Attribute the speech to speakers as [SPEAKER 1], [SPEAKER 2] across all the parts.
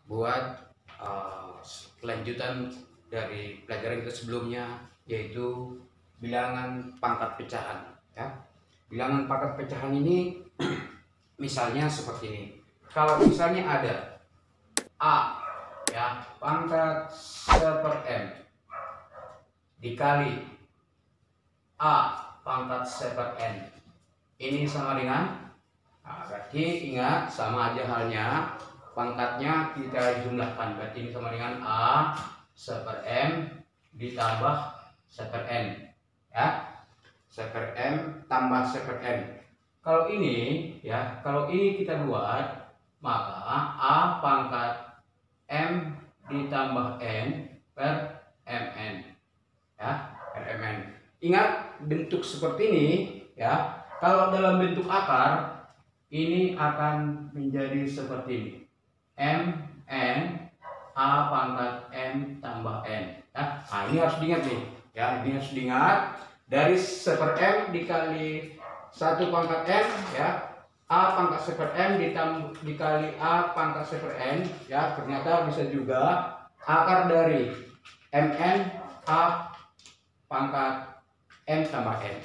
[SPEAKER 1] buat kelanjutan dari pelajaran kita sebelumnya, yaitu bilangan pangkat pecahan. Ya, bilangan pangkat pecahan ini misalnya seperti ini. Kalau misalnya ada A, ya, pangkat 1/m dikali A pangkat 1/n, ini sama dengan, berarti ingat sama aja halnya, pangkatnya kita jumlahkan, berarti ini sama dengan A 1/m ditambah 1/n, ya, 1/m tambah 1/n. Kalau ini, ya, kalau ini kita buat, maka A pangkat m ditambah n per mn, ya, per mn. Ingat bentuk seperti ini, ya. Kalau dalam bentuk akar, ini akan menjadi seperti ini, mn A pangkat m tambah n, ya. Nah, ini harus diingat nih, ya, ini harus diingat. Dari 1/m dikali 1 pangkat n, ya, A pangkat 1/m dikali A pangkat 1/n, ya, ternyata bisa juga akar dari mn A pangkat m tambah n.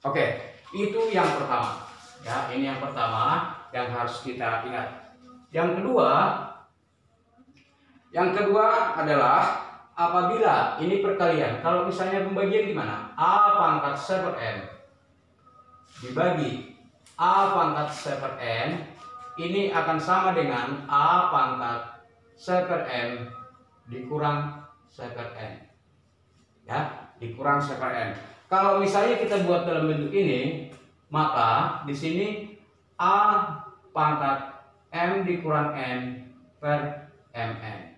[SPEAKER 1] Oke, itu yang pertama, ya, ini yang pertama yang harus kita ingat. Yang kedua adalah apabila ini perkalian. Kalau misalnya pembagian gimana? A pangkat 1/m dibagi A pangkat 1/n, ini akan sama dengan A pangkat 1/m dikurang 1/n, ya, dikurang 1/n. Kalau misalnya kita buat dalam bentuk ini, maka di sini A pangkat m dikurang n per mn,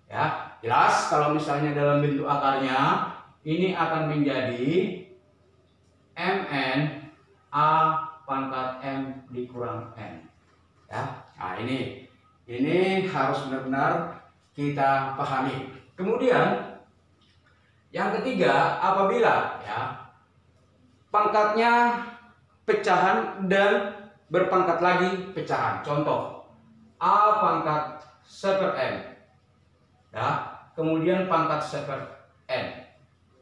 [SPEAKER 1] ya, jelas. Kalau misalnya dalam bentuk akarnya, ini akan menjadi mn A pangkat m dikurang n, ya. Nah, ini harus benar-benar kita pahami. Kemudian yang ketiga, apabila, ya, pangkatnya pecahan dan berpangkat lagi pecahan. Contoh, A pangkat 1/m, ya, kemudian pangkat 1/n.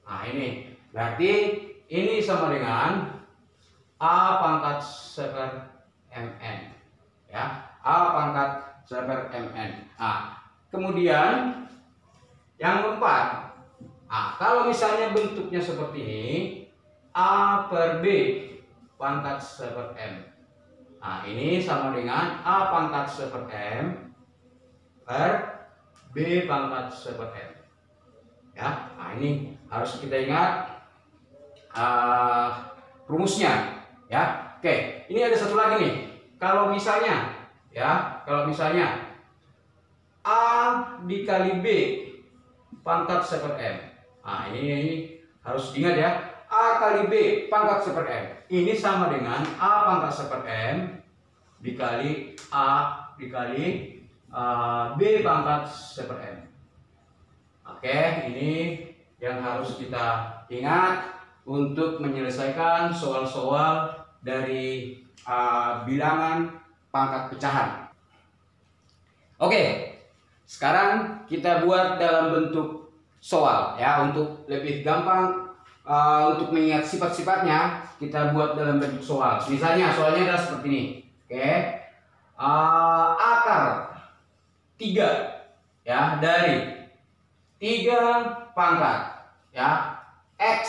[SPEAKER 1] Nah, ini berarti ini sama dengan A pangkat 1/mn, ya, A pangkat 1/mn. Nah, kemudian yang keempat, kalau misalnya bentuknya seperti ini, A per B pangkat 1/m. Nah, ini sama dengan A pangkat 1/m per B pangkat 1/m, ya. Nah, ini harus kita ingat rumusnya, ya. Oke, ini ada satu lagi nih. Kalau misalnya, ya, A dikali B pangkat 1/m. Nah, ini harus diingat, ya. A kali B pangkat 1/m. Ini sama dengan A pangkat 1/m dikali A dikali B pangkat 1/m. Oke, ini yang harus kita ingat untuk menyelesaikan soal-soal dari bilangan pangkat pecahan. Oke, sekarang kita buat dalam bentuk soal, ya, untuk lebih gampang. Untuk mengingat sifat-sifatnya, kita buat dalam bentuk soal. Misalnya soalnya adalah seperti ini. Oke, akar 3, ya, dari 3 pangkat, ya, x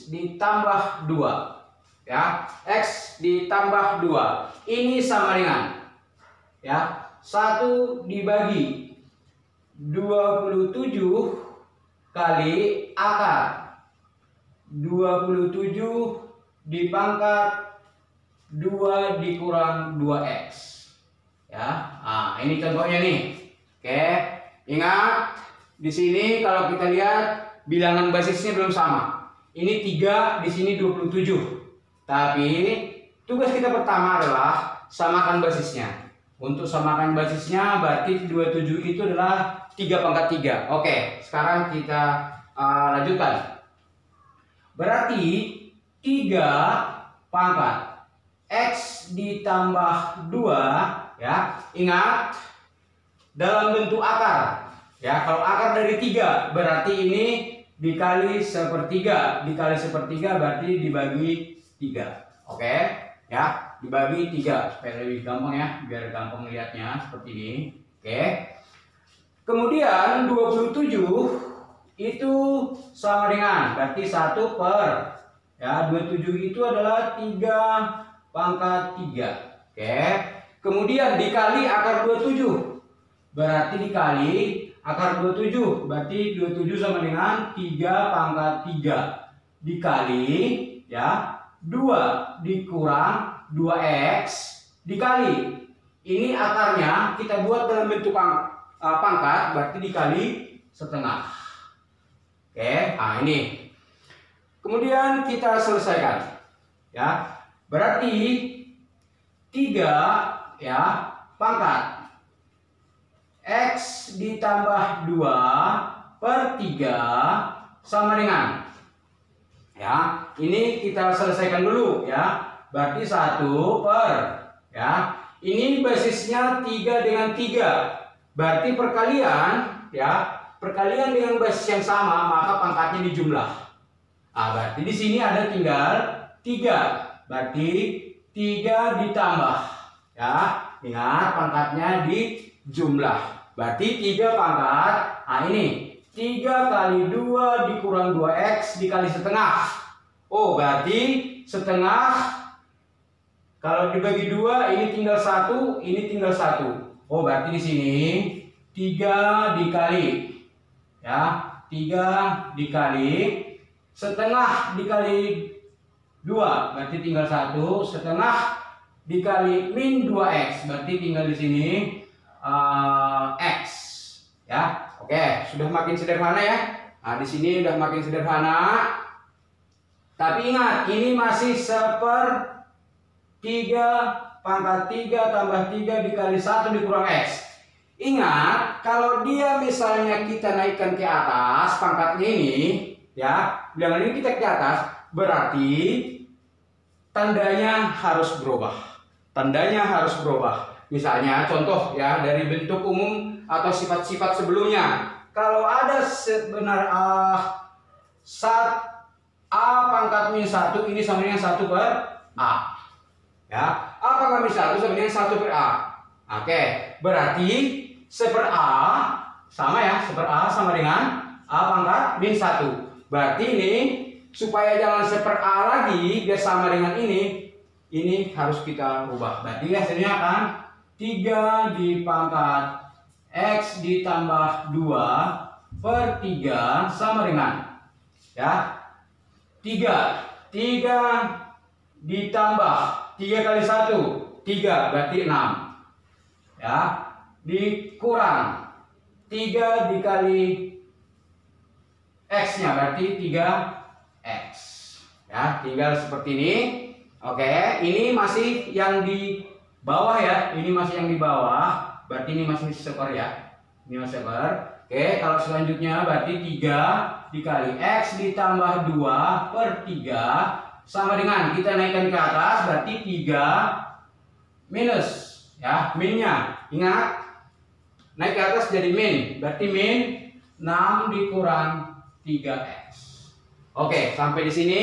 [SPEAKER 1] ditambah 2, ya, x ditambah 2, ini sama dengan, ya, 1 dibagi 27 kali akar 27 dipangkat 2 dikurang 2x, ya. Nah, ini contohnya nih. Oke, ingat di sini kalau kita lihat bilangan basisnya belum sama. Ini 3, di sini 27. Tapi tugas kita pertama adalah samakan basisnya. Untuk samakan basisnya berarti 27 itu adalah 3 pangkat 3. Oke, sekarang kita lanjutkan. Berarti 3 pangkat x ditambah 2, ya. Ingat, dalam bentuk akar. Ya, kalau akar dari 3 berarti ini dikali sepertiga. Dikali sepertiga berarti dibagi 3. Oke, ya, dibagi 3 supaya lebih gampang ya, biar gampang melihatnya seperti ini. Oke. Kemudian 27 itu sama dengan berarti 1 per ya 27 itu adalah 3 pangkat 3. Oke. Kemudian dikali akar 27. Berarti dikali akar 27. Berarti 27 sama dengan 3 pangkat 3 dikali ya 2 dikurang 2x dikali. Ini akarnya kita buat dalam bentuk pangkat, berarti dikali setengah. Oke, nah ini. Kemudian kita selesaikan. Ya. Berarti 3 ya pangkat x ditambah 2 per 3 sama dengan ya, ini kita selesaikan dulu ya. Berarti 1 per ya. Ini basisnya 3 dengan 3. Berarti perkalian ya, perkalian dengan basis yang sama maka pangkatnya dijumlah. Nah, berarti di sini ada tinggal 3. Berarti 3 ditambah ya. Ingat pangkatnya dijumlah. Berarti 3 pangkat. Nah, ini 3 kali 2 dikurang 2x dikali setengah. Oh, berarti setengah. Kalau dibagi 2 ini tinggal 1, ini tinggal 1. Oh, berarti di sini 3 dikali ya, 3 dikali setengah dikali 2 berarti tinggal 1, setengah dikali min 2x berarti tinggal di sini x ya. Oke, sudah makin sederhana ya. Nah, di sini udah makin sederhana. Tapi ingat, ini masih 1/3 pangkat 3 tambah 3 dikali 1 dikurang x. Ingat, kalau dia misalnya kita naikkan ke atas pangkatnya ini ya, bilangan ini kita ke atas, berarti tandanya harus berubah. Tandanya harus berubah. Misalnya contoh ya, dari bentuk umum atau sifat-sifat sebelumnya. Kalau ada saat a pangkat min 1 ini sama dengan 1 per a. Ya, a pangkat min 1 sama dengan 1 per a. Oke, berarti 1 per a sama ya, 1 per a sama dengan a pangkat min 1. Berarti ini supaya jangan 1 per a lagi biar sama dengan ini harus kita ubah. Berarti hasilnya akan 3 di pangkat x ditambah 2 per 3 sama dengan ya 3 ditambah 3 kali 1 3 berarti 6 ya, dikurang 3 dikali x nya berarti 3x ya, tinggal seperti ini. Oke, ini masih yang di bawah ya, ini masih yang di bawah, berarti ini masih seper ya, ini masih seper. Oke, kalau selanjutnya berarti 3 dikali x ditambah 2 per 3 sama dengan kita naikkan ke atas berarti 3 minus ya, minnya ingat naik ke atas jadi min, berarti min 6 dikurang 3x. Oke, sampai di sini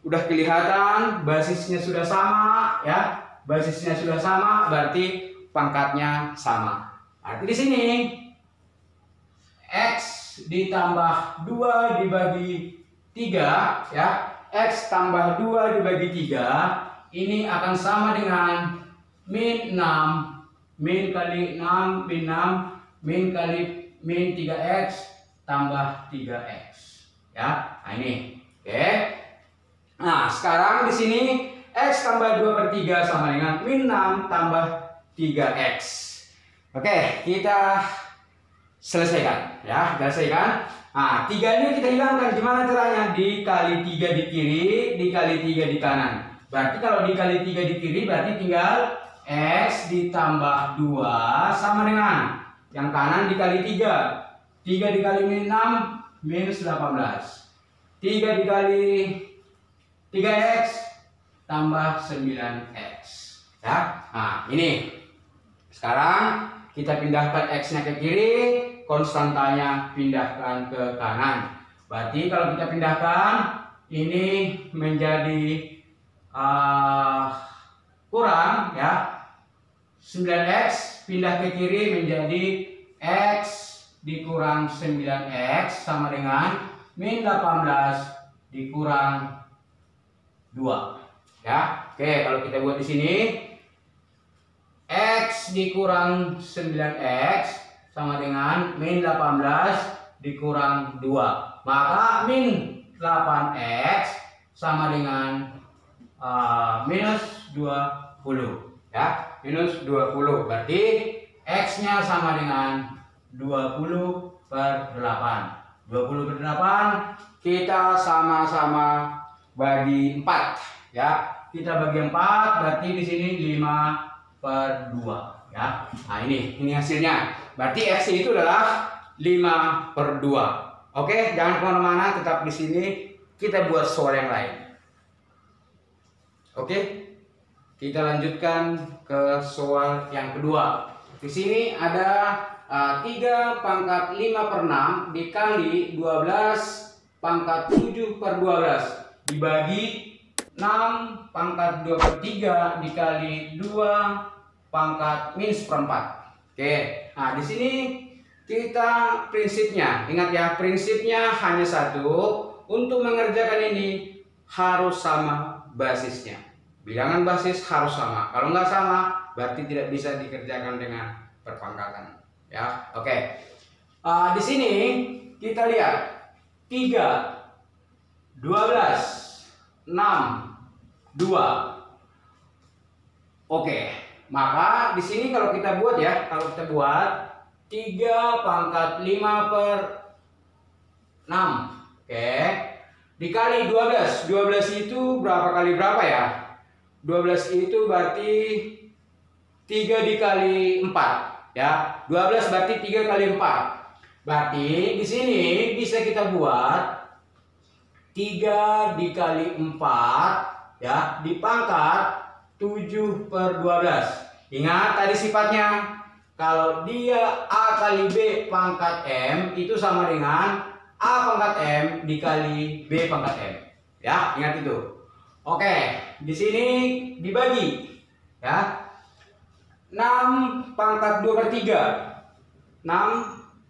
[SPEAKER 1] udah kelihatan basisnya sudah sama ya, basisnya sudah sama berarti pangkatnya sama. Berarti di sini x ditambah 2 dibagi 3 ya, x tambah 2 dibagi 3 ini akan sama dengan min 6, min kali 6, min 6, min kali min 3x tambah 3x ya. Nah ini oke. Nah sekarang di sini x tambah 2 per 3 sama dengan min 6 tambah 3x. Oke, kita selesaikan ya, selesaikan. Nah 3 ini kita hilangkan, gimana caranya? Dikali 3 di kiri, dikali 3 di kanan. Berarti kalau dikali 3 di kiri berarti tinggal x ditambah 2 sama dengan yang kanan dikali 3. 3 dikali min 6 minus 18. 3 dikali 3x tambah 9x ya. Nah ini sekarang kita pindahkan X-nya ke kiri, konstantanya pindahkan ke kanan. Berarti kalau kita pindahkan, ini menjadi kurang ya, 9X pindah ke kiri menjadi X dikurang 9X sama dengan min 18 dikurang 2 ya. Oke, kalau kita buat di sini X dikurang 9X sama dengan min 18 dikurang 2, maka min 8X sama dengan minus 20 ya, minus 20. Berarti X-nya sama dengan 20/8. 20/8 kita sama-sama bagi 4 ya. Kita bagi 4 berarti di sini 5/2 ya. Nah, ini hasilnya. Berarti X itu adalah 5/2. Oke, jangan kemana-mana, tetap di sini. Kita buat soal yang lain. Oke, kita lanjutkan ke soal yang kedua. Di sini ada 3 pangkat 5/6 dikali 12 pangkat 7/12 dibagi 6 pangkat 2/3 dikali 2 pangkat min 1/4. Oke, nah di sini kita prinsipnya, ingat ya, prinsipnya hanya satu. Untuk mengerjakan ini harus sama basisnya. Bilangan basis harus sama. Kalau nggak sama, berarti tidak bisa dikerjakan dengan perpangkatan. Ya, oke. Di sini kita lihat 3, 12, 6, 2. Oke, maka di sini kalau kita buat ya, 3 pangkat 5/6. Oke, dikali 12. 12 itu berapa kali berapa ya? 12 itu berarti 3 dikali 4 ya. 12 berarti 3 kali 4. Berarti di sini bisa kita buat 3 dikali 4 ya dipangkat 7/12. Ingat tadi sifatnya, kalau dia A kali B pangkat M itu sama dengan A pangkat M dikali B pangkat M. Ya, ingat itu. Oke, di sini dibagi ya. 6 pangkat 2/3. 6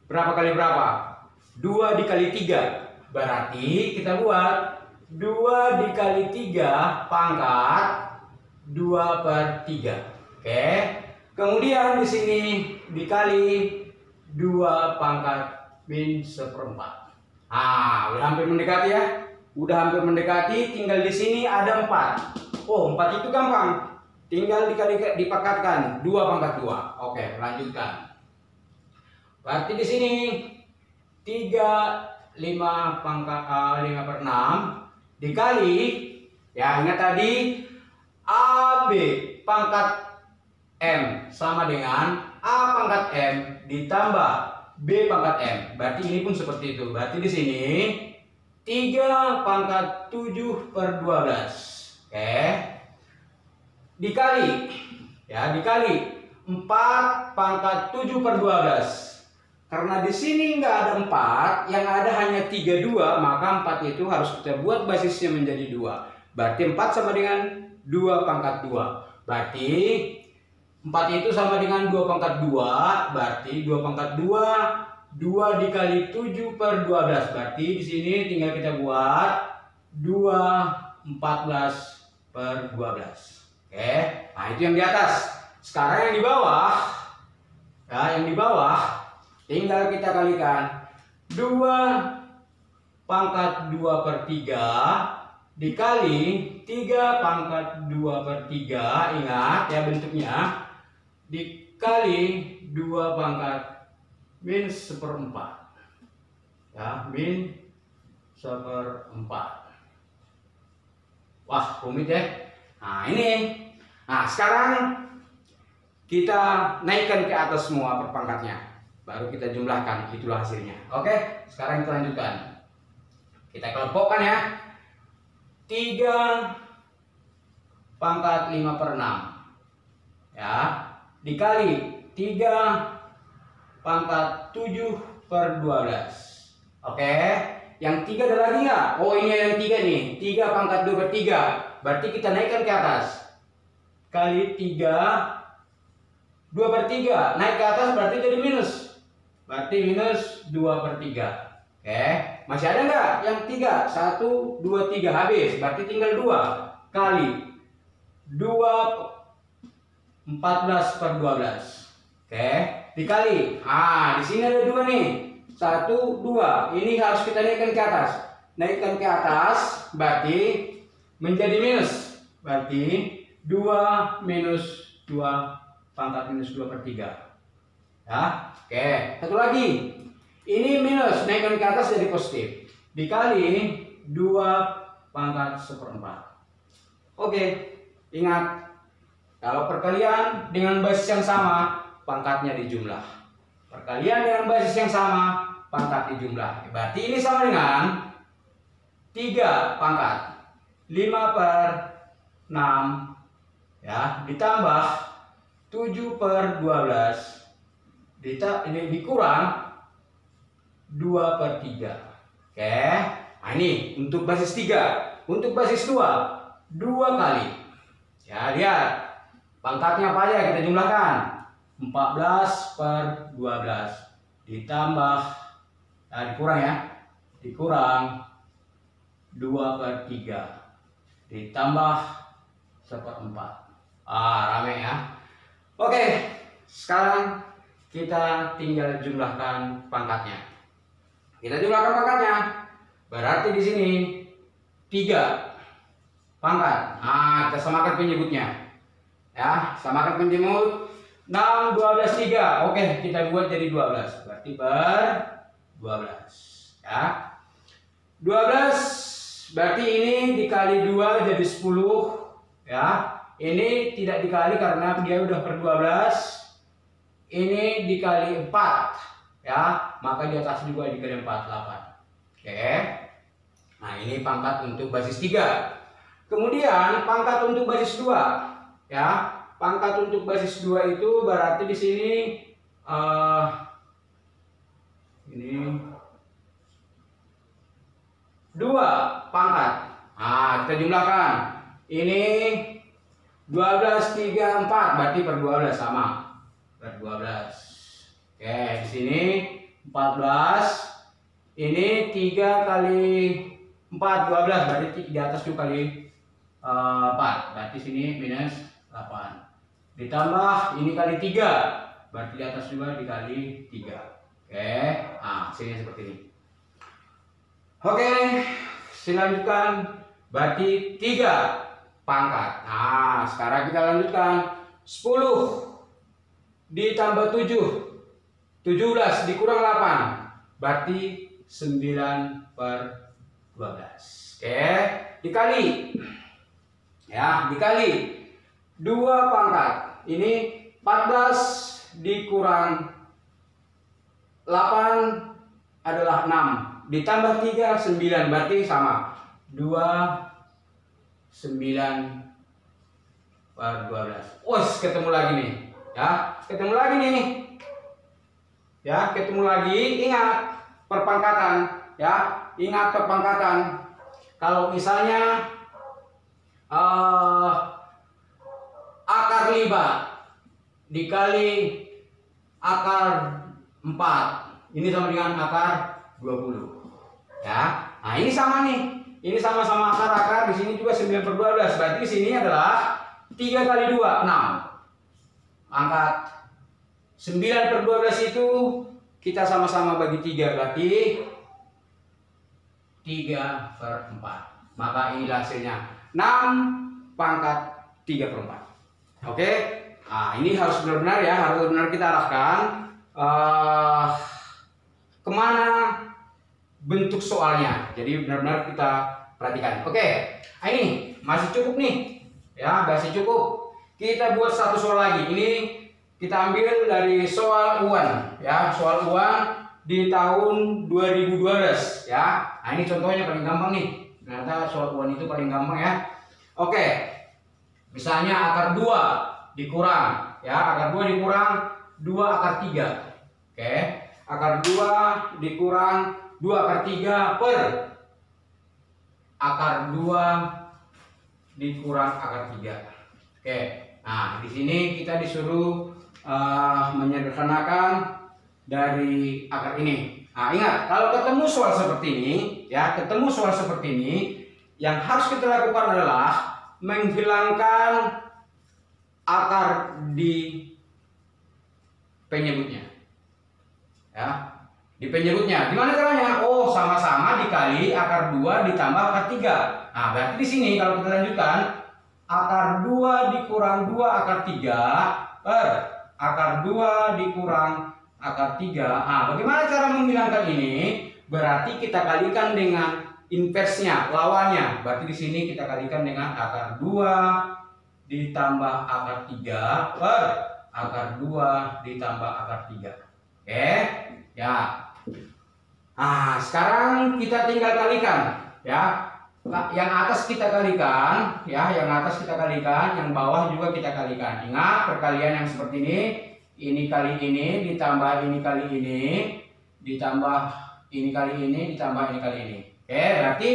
[SPEAKER 1] berapa kali berapa? 2 dikali 3. Berarti kita buat 2 dikali 3 pangkat 2/3. Oke. Kemudian di sini dikali 2 pangkat min 1/4. Udah hampir mendekati ya. Udah hampir mendekati, tinggal di sini ada 4. Oh, 4 itu gampang. Tinggal dipangkatkan 2 pangkat 2. Oke, lanjutkan. Berarti di sini 5 5/6 dikali ya, ingat tadi AB pangkat M sama dengan A pangkat M ditambah B pangkat M. Berarti ini pun seperti itu. Berarti di sini 3 pangkat 7/12. Oke. Dikali ya, dikali 4 pangkat 7/12. Karena di sini nggak ada 4, yang ada hanya 32, maka 4 itu harus kita buat basisnya menjadi 2. Berarti 4 sama dengan 2 pangkat 2. Berarti 4 itu sama dengan 2 pangkat 2, berarti 2 pangkat 2 dikali 7/12. Berarti di sini tinggal kita buat 2 14/12. Oke, nah itu yang di atas. Sekarang yang di bawah, ya, yang di bawah tinggal kita kalikan 2 pangkat 2/3 dikali 3 pangkat 2/3. Ingat ya bentuknya, dikali 2 pangkat min 1/4 ya, min 1/4. Wah, rumit ya. Nah ini, nah sekarang kita naikkan ke atas semua perpangkatnya, baru kita jumlahkan, itulah hasilnya. Oke, sekarang kita lanjutkan. Kita kelompokkan ya. 3 pangkat 5/6 ya dikali 3 pangkat 7/12. Oke, yang 3 ada lagi nggak? Oh, ini yang 3 nih, 3 pangkat 2/3. Berarti kita naikkan ke atas. Kali 3, 2/3. Naik ke atas berarti jadi minus. Berarti minus 2/3. Oke, masih ada nggak yang 3? 1, 2, 3 habis. Berarti tinggal 2 kali 2, 14/12. Oke, dikali. Di sini ada 2 nih. 1, 2. Ini harus kita naikkan ke atas. Naikkan ke atas berarti menjadi minus. Berarti 2 minus 2 pangkat minus 2/3. Ya. Oke, satu lagi. Ini minus, naikkan ke atas jadi positif. Dikali 2 pangkat 1/4. Oke, ingat. Kalau perkalian dengan basis yang sama, pangkatnya dijumlah. Perkalian dengan basis yang sama, pangkat dijumlah. Berarti ini sama dengan 3 pangkat 5/6 ya, ditambah 7/12 ini dikurang 2/3. Oke. Nah, ini untuk basis 3. Untuk basis 2, 2 kali. Ya, lihat. Pangkatnya apa aja kita jumlahkan? 14/12 ditambah dikurang ya. Dikurang 2/3 ditambah 1/4. Rame ya. Oke, sekarang kita tinggal jumlahkan pangkatnya. Kita jumlahkan pangkatnya. Berarti di sini 3 pangkat. Kita samakan penyebutnya. Ya, samakan penyebut. 6, 12, 3. Oke, kita buat jadi 12. Berarti per 12. Ya. 12 berarti ini dikali 2 jadi 10. Ya. Ini tidak dikali karena dia udah per 12. Ini dikali 4. Ya, maka di atas juga dikali 4, 8. Oke. Nah, ini pangkat untuk basis 3. Kemudian pangkat untuk basis 2. Ya, pangkat untuk basis 2 itu berarti di sini ini 2 pangkat. Kita jumlahkan. Ini 12, 3, 4 berarti per 12 sama. Per 12. Oke, di sini 14. Ini 3 kali 4, 12 berarti di atas juga kali 4. Berarti sini minus 8. Ditambah ini kali 3. Berarti di atas juga dikali 3. Oke. Sini seperti ini. Oke, silakan. Berarti 3 pangkat. Sekarang kita lanjutkan. 10 ditambah 7. 17 dikurang 8. Berarti 9/12. Oke, dikali. Ya, dikali 2 pangkat. Ini 14 dikurang 8 adalah 6. Ditambah 3, 9. Berarti sama. 2, 9/12. Ketemu lagi nih. Ya, ketemu lagi nih. Ya, ketemu lagi. Ingat perpangkatan. Ya, ingat perpangkatan. Kalau misalnya akar 5 dikali akar 4, ini sama dengan akar 20. Ya, nah ini sama nih. Ini sama-sama akar-akar. Di sini juga 9/12. Berarti di sini adalah 3 kali 2, 6. Angkat 9/12 itu kita sama-sama bagi 3. Berarti 3/4. Maka inilah hasilnya. 6 pangkat 3/4. Oke. Ini harus benar-benar ya. Harus benar kita arahkan. Kemana bentuk soalnya. Jadi benar-benar kita perhatikan. Oke. Ini masih cukup nih. Ya, masih cukup. Kita buat satu soal lagi. Ini kita ambil dari soal UAN. Ya, soal UAN di tahun 2012. Ya. Ini contohnya paling gampang nih. Ternyata soal UAN itu paling gampang ya. Oke. Misalnya akar 2 dikurang. Ya, akar 2 dikurang 2 akar 3. Oke, akar 2 dikurang 2 akar 3 per akar 2 dikurang akar 3. Oke, nah di sini kita disuruh menyederhanakan dari akar ini. Nah, ingat, kalau ketemu soal seperti ini, ya, yang harus kita lakukan adalah menghilangkan akar di penyebutnya. Ya, di penyebutnya. Gimana caranya? Oh, sama-sama dikali akar 2 ditambah akar 3. Nah, berarti di sini kalau kita lanjutkan, akar 2 dikurang 2 akar 3 per akar 2 dikurang akar 3. Nah, bagaimana cara menghilangkan ini? Berarti kita kalikan dengan inversnya, lawannya. Berarti di sini kita kalikan dengan akar 2 ditambah akar 3 per akar 2 ditambah akar 3. Oke? Ya. Nah, sekarang kita tinggal kalikan, ya. Yang atas kita kalikan, ya, yang bawah juga kita kalikan. Ingat, perkalian yang seperti ini kali ini ditambah ini kali ini, ditambah ini kali ini, ditambah ini kali ini. Oke, berarti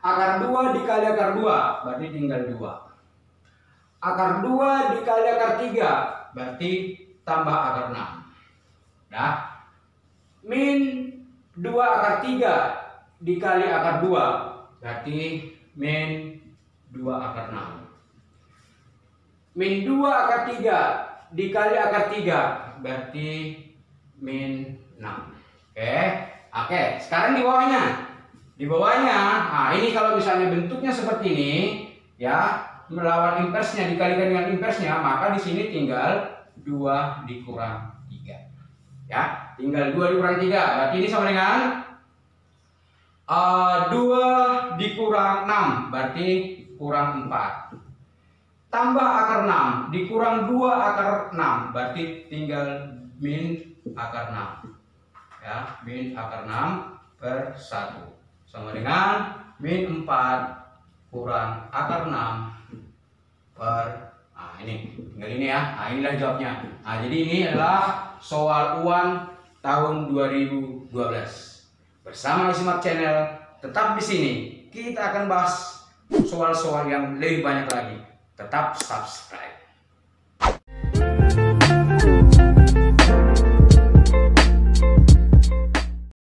[SPEAKER 1] akar 2 dikali akar 2, berarti tinggal 2. Akar 2 dikali akar 3, berarti tambah akar 6. Nah, min 2 akar 3 dikali akar 2, berarti min 2 akar 6. Min 2 akar 3 dikali akar 3, berarti min 6. Oke, sekarang di bawahnya. Nah ini kalau misalnya bentuknya seperti ini, ya, melawan inversnya dikalikan dengan inversnya, maka di sini tinggal 2 dikurang 3. Ya, tinggal 2 dikurang 3. Berarti ini sama dengan 2 dikurang 6, berarti kurang 4. Tambah akar 6 dikurang 2 akar 6, berarti tinggal min akar 6. Ya, min akar 6 per 1 sama dengan min 4 kurang akar 6 per, nah ini tinggal ini ya. Nah, inilah jawabnya. Nah, jadi ini adalah soal UAN tahun 2012 bersama Smart Channel. Tetap di sini kita akan bahas soal-soal yang lebih banyak lagi. Tetap subscribe.